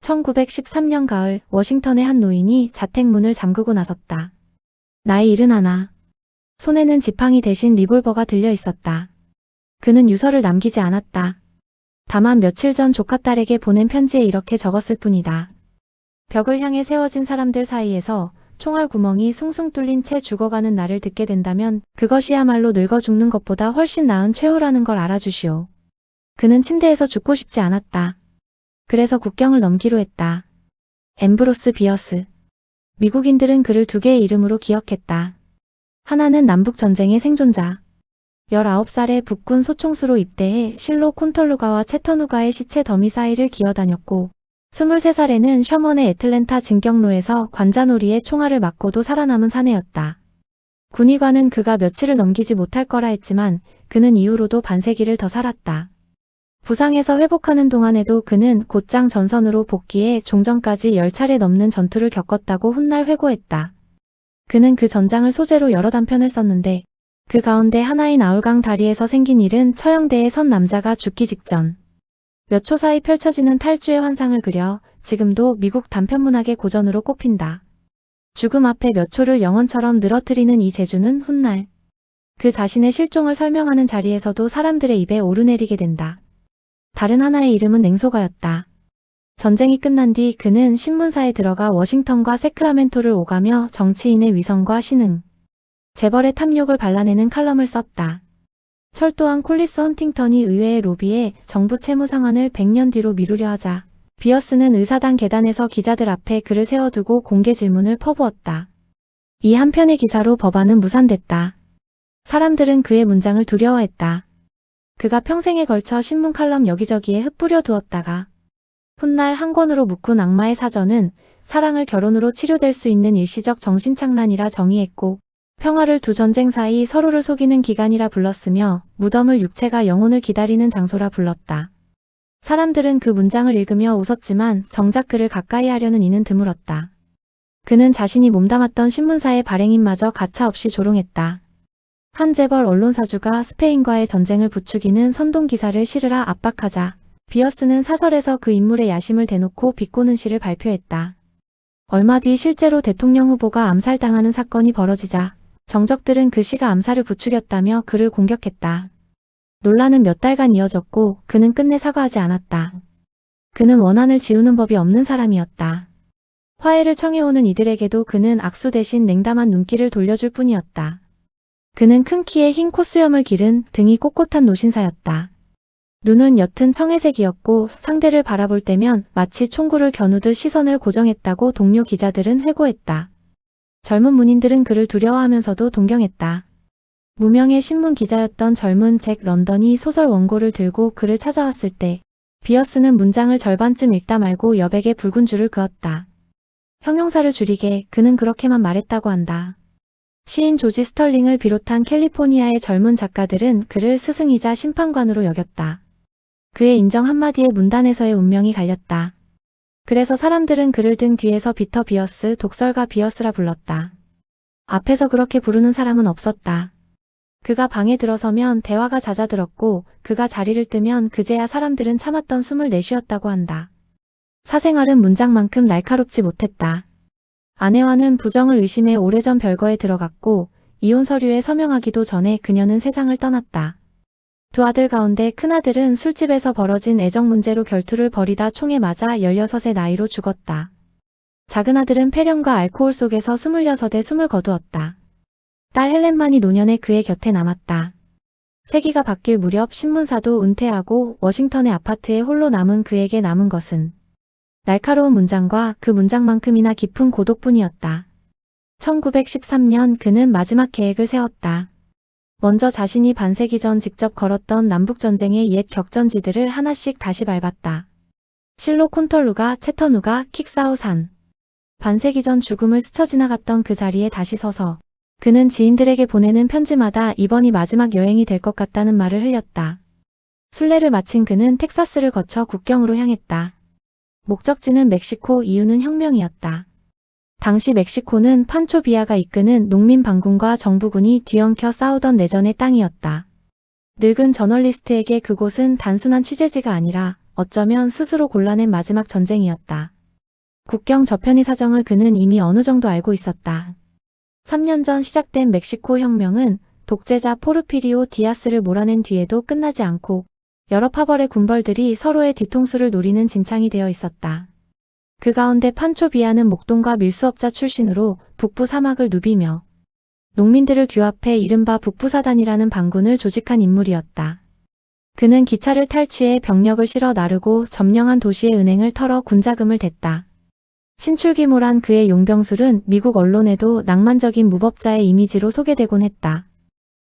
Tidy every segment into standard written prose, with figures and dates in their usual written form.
1913년 가을 워싱턴의 한 노인이 자택문을 잠그고 나섰다. 나이 71. 손에는 지팡이 대신 리볼버가 들려 있었다. 그는 유서를 남기지 않았다. 다만 며칠 전 조카딸에게 보낸 편지에 이렇게 적었을 뿐이다. 벽을 향해 세워진 사람들 사이에서 총알 구멍이 숭숭 뚫린 채 죽어가는 나를 듣게 된다면 그것이야말로 늙어 죽는 것보다 훨씬 나은 최후라는 걸 알아주시오. 그는 침대에서 죽고 싶지 않았다. 그래서 국경을 넘기로 했다. 앰브로스 비어스. 미국인들은 그를 두 개의 이름으로 기억했다. 하나는 남북전쟁의 생존자. 19살에 북군 소총수로 입대해 실로 콘톨루가와 채터누가의 시체 더미 사이를 기어다녔고 23살에는 셔먼의 애틀랜타 진격로에서 관자놀이에 총알을 맞고도 살아남은 사내였다. 군의관은 그가 며칠을 넘기지 못할 거라 했지만 그는 이후로도 반세기를 더 살았다. 부상에서 회복하는 동안에도 그는 곧장 전선으로 복귀해 종전까지 10차례 넘는 전투를 겪었다고 훗날 회고했다. 그는 그 전장을 소재로 여러 단편을 썼는데 그 가운데 하나인 아울강 다리에서 생긴 일은 처형대에 선 남자가 죽기 직전 몇 초 사이 펼쳐지는 탈주의 환상을 그려 지금도 미국 단편문학의 고전으로 꼽힌다. 죽음 앞에 몇 초를 영원처럼 늘어뜨리는 이 재주는 훗날 그 자신의 실종을 설명하는 자리에서도 사람들의 입에 오르내리게 된다. 다른 하나의 이름은 냉소가였다. 전쟁이 끝난 뒤 그는 신문사에 들어가 워싱턴과 세크라멘토를 오가며 정치인의 위선과 신흥, 재벌의 탐욕을 발라내는 칼럼을 썼다. 철도왕 콜리스 헌팅턴이 의회의 로비에 정부 채무 상환을 100년 뒤로 미루려 하자 비어스는 의사당 계단에서 기자들 앞에 그를 세워두고 공개 질문을 퍼부었다. 이 한 편의 기사로 법안은 무산됐다. 사람들은 그의 문장을 두려워했다. 그가 평생에 걸쳐 신문 칼럼 여기저기에 흩뿌려 두었다가 훗날 한 권으로 묶은 악마의 사전은 사랑을 결혼으로 치료될 수 있는 일시적 정신착란이라 정의했고 평화를 두 전쟁 사이 서로를 속이는 기간이라 불렀으며 무덤을 육체가 영혼을 기다리는 장소라 불렀다. 사람들은 그 문장을 읽으며 웃었지만 정작 그를 가까이 하려는 이는 드물었다. 그는 자신이 몸담았던 신문사의 발행인마저 가차없이 조롱했다. 한 재벌 언론사주가 스페인과의 전쟁을 부추기는 선동기사를 실으라 압박하자 비어스는 사설에서 그 인물의 야심을 대놓고 비꼬는 시를 발표했다. 얼마 뒤 실제로 대통령 후보가 암살당하는 사건이 벌어지자 정적들은 그 시가 암살을 부추겼다며 그를 공격했다. 논란은 몇 달간 이어졌고 그는 끝내 사과하지 않았다. 그는 원한을 지우는 법이 없는 사람이었다. 화해를 청해오는 이들에게도 그는 악수 대신 냉담한 눈길을 돌려줄 뿐이었다. 그는 큰 키에 흰 콧수염을 기른 등이 꼿꼿한 노신사였다. 눈은 옅은 청회색이었고 상대를 바라볼 때면 마치 총구를 겨누듯 시선을 고정했다고 동료 기자들은 회고했다. 젊은 문인들은 그를 두려워하면서도 동경했다. 무명의 신문 기자였던 젊은 잭 런던이 소설 원고를 들고 그를 찾아왔을 때 비어스는 문장을 절반쯤 읽다 말고 여백에 붉은 줄을 그었다. 형용사를 줄이게 그는 그렇게만 말했다고 한다. 시인 조지 스털링을 비롯한 캘리포니아의 젊은 작가들은 그를 스승이자 심판관으로 여겼다. 그의 인정 한마디에 문단에서의 운명이 갈렸다. 그래서 사람들은 그를 등 뒤에서 비터 비어스, 독설가 비어스라 불렀다. 앞에서 그렇게 부르는 사람은 없었다. 그가 방에 들어서면 대화가 잦아들었고 그가 자리를 뜨면 그제야 사람들은 참았던 숨을 내쉬었다고 한다. 사생활은 문장만큼 날카롭지 못했다. 아내와는 부정을 의심해 오래전 별거에 들어갔고 이혼 서류에 서명하기도 전에 그녀는 세상을 떠났다. 두 아들 가운데 큰아들은 술집에서 벌어진 애정 문제로 결투를 벌이다 총에 맞아 16의 나이로 죽었다. 작은 아들은 폐렴과 알코올 속에서 26에 숨을 거두었다. 딸 헬렌만이 노년에 그의 곁에 남았다. 세기가 바뀔 무렵 신문사도 은퇴하고 워싱턴의 아파트에 홀로 남은 그에게 남은 것은 날카로운 문장과 그 문장만큼이나 깊은 고독뿐이었다. 1913년 그는 마지막 계획을 세웠다. 먼저 자신이 반세기 전 직접 걸었던 남북전쟁의 옛 격전지들을 하나씩 다시 밟았다. 실로 콘톨루가, 채터누가, 킥사우산. 반세기 전 죽음을 스쳐 지나갔던 그 자리에 다시 서서 그는 지인들에게 보내는 편지마다 이번이 마지막 여행이 될 것 같다는 말을 흘렸다. 순례를 마친 그는 텍사스를 거쳐 국경으로 향했다. 목적지는 멕시코, 이유는 혁명이었다. 당시 멕시코는 판초 비아가 이끄는 농민 반군과 정부군이 뒤엉켜 싸우던 내전의 땅이었다. 늙은 저널리스트에게 그곳은 단순한 취재지가 아니라 어쩌면 스스로 골라낸 마지막 전쟁이었다. 국경 저편의 사정을 그는 이미 어느 정도 알고 있었다. 3년 전 시작된 멕시코 혁명은 독재자 포르피리오 디아스를 몰아낸 뒤에도 끝나지 않고 여러 파벌의 군벌들이 서로의 뒤통수를 노리는 진창이 되어 있었다. 그 가운데 판초 비아는 목동과 밀수업자 출신으로 북부 사막을 누비며 농민들을 규합해 이른바 북부사단이라는 반군을 조직한 인물이었다. 그는 기차를 탈취해 병력을 실어 나르고 점령한 도시의 은행을 털어 군자금을 댔다. 신출귀몰한 그의 용병술은 미국 언론에도 낭만적인 무법자의 이미지로 소개되곤 했다.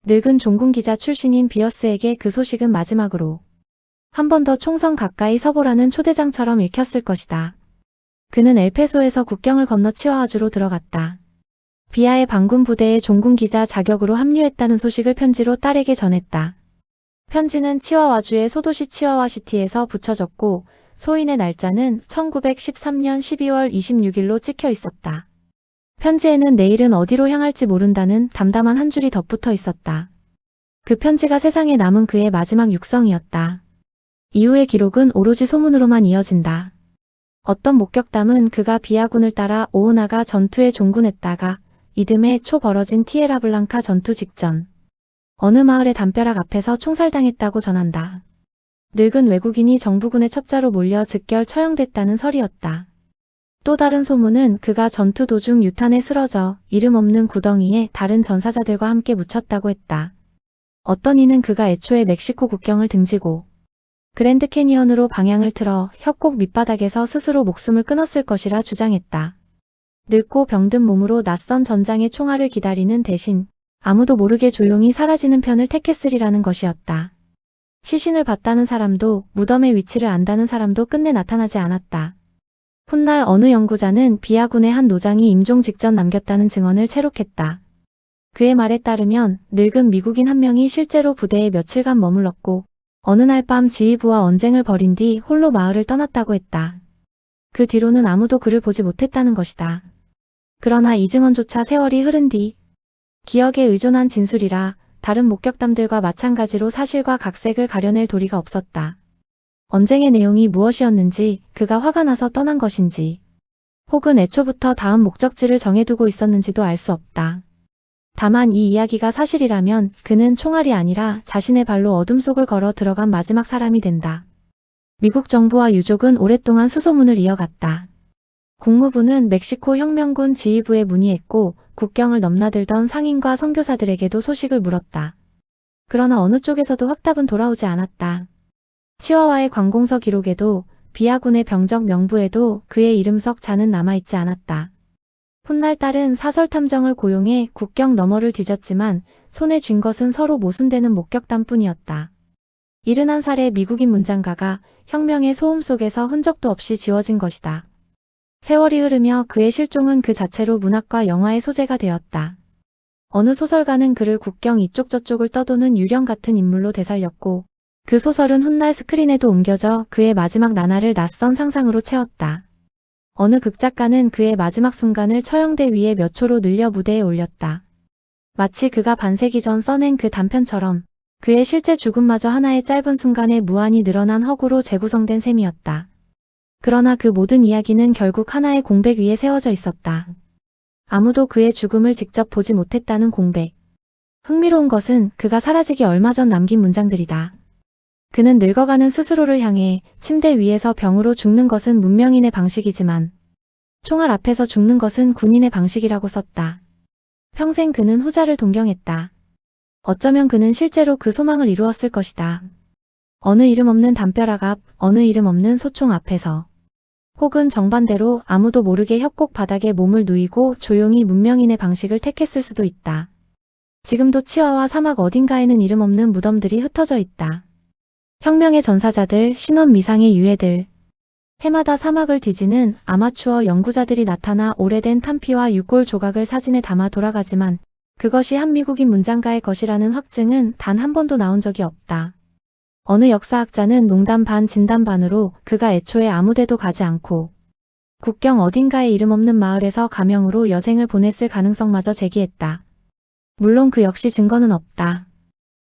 늙은 종군 기자 출신인 비어스에게 그 소식은 마지막으로 한 번 더 총성 가까이 서보라는 초대장처럼 읽혔을 것이다. 그는 엘페소에서 국경을 건너 치와와주로 들어갔다. 비아의 반군 부대에 종군 기자 자격으로 합류했다는 소식을 편지로 딸에게 전했다. 편지는 치와와주의 소도시 치와와시티에서 붙여졌고 소인의 날짜는 1913년 12월 26일로 찍혀 있었다. 편지에는 내일은 어디로 향할지 모른다는 담담한 한 줄이 덧붙어 있었다. 그 편지가 세상에 남은 그의 마지막 육성이었다. 이후의 기록은 오로지 소문으로만 이어진다. 어떤 목격담은 그가 비아군을 따라 오호나가 전투에 종군했다가 이듬해 초 벌어진 티에라블랑카 전투 직전 어느 마을의 담벼락 앞에서 총살당했다고 전한다. 늙은 외국인이 정부군의 첩자로 몰려 즉결 처형됐다는 설이었다. 또 다른 소문은 그가 전투 도중 유탄에 쓰러져 이름 없는 구덩이에 다른 전사자들과 함께 묻혔다고 했다. 어떤 이는 그가 애초에 멕시코 국경을 등지고 그랜드 캐니언으로 방향을 틀어 협곡 밑바닥에서 스스로 목숨을 끊었을 것이라 주장했다. 늙고 병든 몸으로 낯선 전장의 총알을 기다리는 대신 아무도 모르게 조용히 사라지는 편을 택했으리라는 것이었다. 시신을 봤다는 사람도 무덤의 위치를 안다는 사람도 끝내 나타나지 않았다. 훗날 어느 연구자는 비아군의 한 노장이 임종 직전 남겼다는 증언을 채록했다. 그의 말에 따르면 늙은 미국인 한 명이 실제로 부대에 며칠간 머물렀고 어느 날 밤 지휘부와 언쟁을 벌인 뒤 홀로 마을을 떠났다고 했다. 그 뒤로는 아무도 그를 보지 못했다는 것이다. 그러나 이 증언조차 세월이 흐른 뒤 기억에 의존한 진술이라 다른 목격담들과 마찬가지로 사실과 각색을 가려낼 도리가 없었다. 언쟁의 내용이 무엇이었는지, 그가 화가 나서 떠난 것인지, 혹은 애초부터 다음 목적지를 정해두고 있었는지도 알 수 없다. 다만 이 이야기가 사실이라면 그는 총알이 아니라 자신의 발로 어둠 속을 걸어 들어간 마지막 사람이 된다. 미국 정부와 유족은 오랫동안 수소문을 이어갔다. 국무부는 멕시코 혁명군 지휘부에 문의했고 국경을 넘나들던 상인과 선교사들에게도 소식을 물었다. 그러나 어느 쪽에서도 확답은 돌아오지 않았다. 치와와의 관공서 기록에도 비아군의 병적 명부에도 그의 이름 석 자는 남아있지 않았다. 훗날 딸은 사설탐정을 고용해 국경 너머를 뒤졌지만 손에 쥔 것은 서로 모순되는 목격담뿐이었다. 71살의 미국인 문장가가 혁명의 소음 속에서 흔적도 없이 지워진 것이다. 세월이 흐르며 그의 실종은 그 자체로 문학과 영화의 소재가 되었다. 어느 소설가는 그를 국경 이쪽 저쪽을 떠도는 유령 같은 인물로 되살렸고 그 소설은 훗날 스크린에도 옮겨져 그의 마지막 나날을 낯선 상상으로 채웠다. 어느 극작가는 그의 마지막 순간을 처형대 위에 몇 초로 늘려 무대에 올렸다. 마치 그가 반세기 전 써낸 그 단편처럼 그의 실제 죽음마저 하나의 짧은 순간에 무한히 늘어난 허구로 재구성된 셈이었다. 그러나 그 모든 이야기는 결국 하나의 공백 위에 세워져 있었다. 아무도 그의 죽음을 직접 보지 못했다는 공백. 흥미로운 것은 그가 사라지기 얼마 전 남긴 문장들이다. 그는 늙어가는 스스로를 향해 침대 위에서 병으로 죽는 것은 문명인의 방식이지만 총알 앞에서 죽는 것은 군인의 방식이라고 썼다. 평생 그는 후자를 동경했다. 어쩌면 그는 실제로 그 소망을 이루었을 것이다. 어느 이름 없는 담벼락 앞, 어느 이름 없는 소총 앞에서. 혹은 정반대로 아무도 모르게 협곡 바닥에 몸을 누이고 조용히 문명인의 방식을 택했을 수도 있다. 지금도 치와와 사막 어딘가에는 이름 없는 무덤들이 흩어져 있다. 혁명의 전사자들, 신원 미상의 유해들. 해마다 사막을 뒤지는 아마추어 연구자들이 나타나 오래된 탄피와 유골 조각을 사진에 담아 돌아가지만 그것이 한 미국인 문장가의 것이라는 확증은 단 한 번도 나온 적이 없다. 어느 역사학자는 농담 반 진담 반으로 그가 애초에 아무데도 가지 않고 국경 어딘가의 이름 없는 마을에서 가명으로 여생을 보냈을 가능성마저 제기했다. 물론 그 역시 증거는 없다.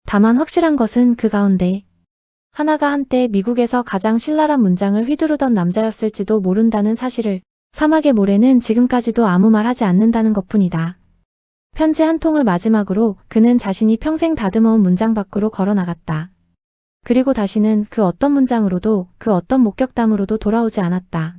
다만 확실한 것은 그 가운데 하나가 한때 미국에서 가장 신랄한 문장을 휘두르던 남자였을지도 모른다는 사실을 사막의 모래는 지금까지도 아무 말 하지 않는다는 것뿐이다. 편지 한 통을 마지막으로 그는 자신이 평생 다듬어온 문장 밖으로 걸어 나갔다. 그리고 다시는 그 어떤 문장으로도 그 어떤 목격담으로도 돌아오지 않았다.